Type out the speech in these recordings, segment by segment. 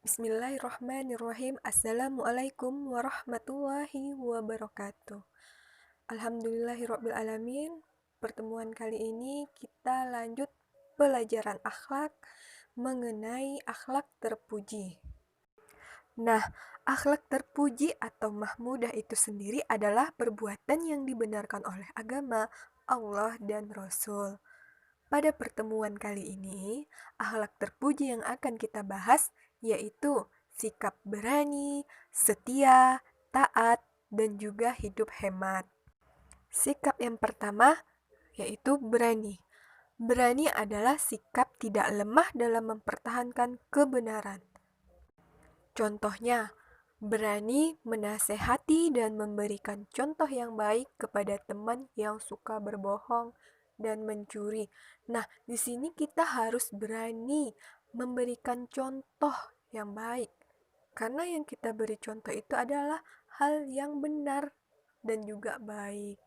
Bismillahirrahmanirrahim. Assalamualaikum warahmatullahi wabarakatuh. Alhamdulillahirrabbilalamin. Pertemuan kali ini kita lanjut pelajaran akhlak mengenai akhlak terpuji. Nah, akhlak terpuji atau mahmudah itu sendiri adalah perbuatan yang dibenarkan oleh agama, Allah, dan Rasul. Pada pertemuan kali ini, akhlak terpuji yang akan kita bahas yaitu sikap berani, setia, taat, dan juga hidup hemat. Sikap yang pertama yaitu berani. Berani adalah sikap tidak lemah dalam mempertahankan kebenaran. Contohnya, berani menasehati dan memberikan contoh yang baik kepada teman yang suka berbohong dan mencuri. Nah, di sini kita harus berani memberikan contoh yang baik. Karena yang kita beri contoh itu adalah hal yang benar dan juga baik.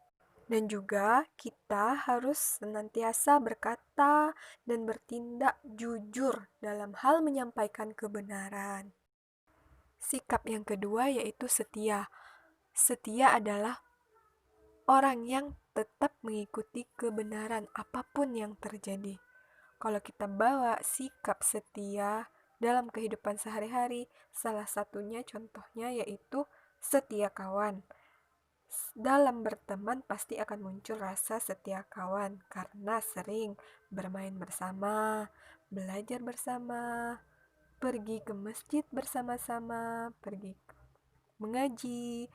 Dan juga kita harus senantiasa berkata dan bertindak jujur dalam hal menyampaikan kebenaran. Sikap yang kedua yaitu setia. Setia adalah orang yang tetap mengikuti kebenaran apapun yang terjadi. Kalau kita bawa sikap setia dalam kehidupan sehari-hari, salah satunya contohnya yaitu setia kawan. Dalam berteman pasti akan muncul rasa setia kawan karena sering bermain bersama, belajar bersama, pergi ke masjid bersama-sama, pergi mengaji,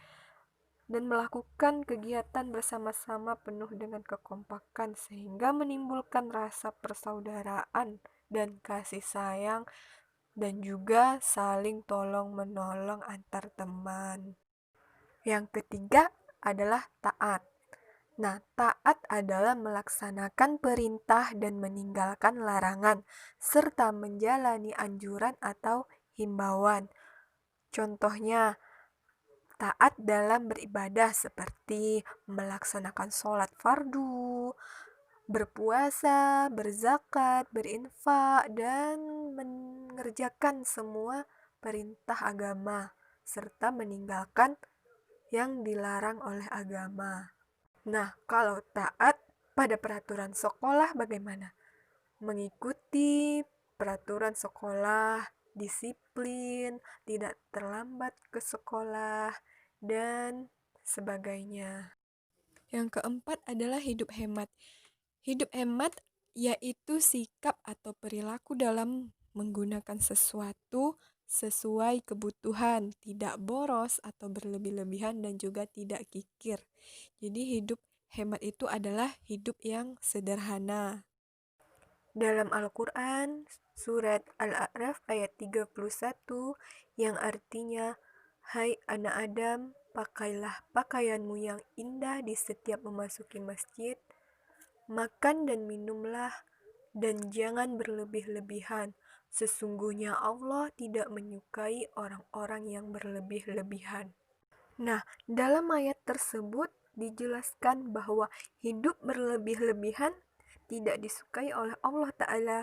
dan melakukan kegiatan bersama-sama penuh dengan kekompakan sehingga menimbulkan rasa persaudaraan dan kasih sayang dan juga saling tolong-menolong antar teman. Yang ketiga adalah taat. Nah, taat adalah melaksanakan perintah dan meninggalkan larangan serta menjalani anjuran atau himbauan. Contohnya, taat dalam beribadah seperti melaksanakan sholat fardu, berpuasa, berzakat, berinfak, dan mengerjakan semua perintah agama, serta meninggalkan yang dilarang oleh agama. Nah, kalau taat pada peraturan sekolah bagaimana? Mengikuti peraturan sekolah, disiplin, tidak terlambat ke sekolah, dan sebagainya. Yang keempat adalah hidup hemat. Hidup hemat yaitu sikap atau perilaku dalam menggunakan sesuatu sesuai kebutuhan, tidak boros atau berlebih-lebihan dan juga tidak kikir. Jadi hidup hemat itu adalah hidup yang sederhana. Dalam Al-Quran, surat Al-A'raf ayat 31 yang artinya, "Hai anak Adam, pakailah pakaianmu yang indah di setiap memasuki masjid, makan dan minumlah, dan jangan berlebih-lebihan. Sesungguhnya Allah tidak menyukai orang-orang yang berlebih-lebihan." Nah, dalam ayat tersebut dijelaskan bahwa hidup berlebih-lebihan tidak disukai oleh Allah Ta'ala.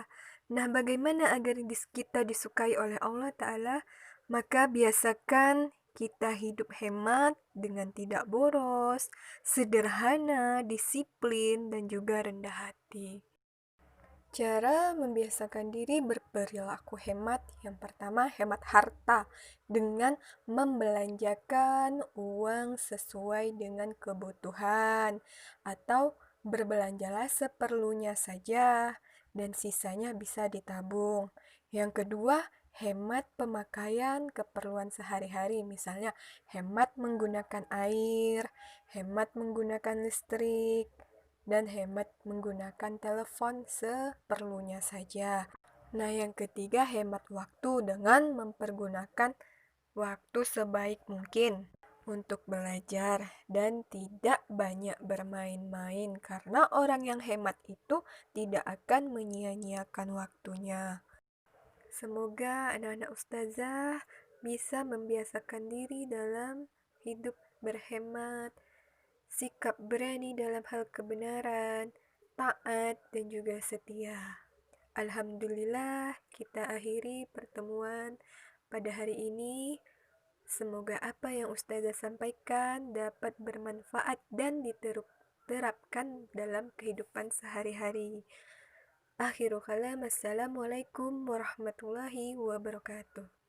Nah, bagaimana agar kita disukai oleh Allah Ta'ala? Maka biasakan kita hidup hemat dengan tidak boros, sederhana, disiplin, dan juga rendah hati. Cara membiasakan diri berperilaku hemat. Yang pertama, hemat harta dengan membelanjakan uang sesuai dengan kebutuhan atau berbelanjalah seperlunya saja dan sisanya bisa ditabung. Yang kedua, hemat pemakaian keperluan sehari-hari, misalnya hemat menggunakan air, hemat menggunakan listrik, dan hemat menggunakan telepon seperlunya saja. Nah, yang ketiga, hemat waktu dengan mempergunakan waktu sebaik mungkin untuk belajar dan tidak banyak bermain-main karena orang yang hemat itu tidak akan menyia-nyiakan waktunya. Semoga anak-anak ustazah bisa membiasakan diri dalam hidup berhemat, sikap berani dalam hal kebenaran, taat, dan juga setia. Alhamdulillah, kita akhiri pertemuan pada hari ini. Semoga apa yang Ustazah sampaikan dapat bermanfaat dan diterapkan dalam kehidupan sehari-hari. Akhirul kalam, assalamualaikum warahmatullahi wabarakatuh.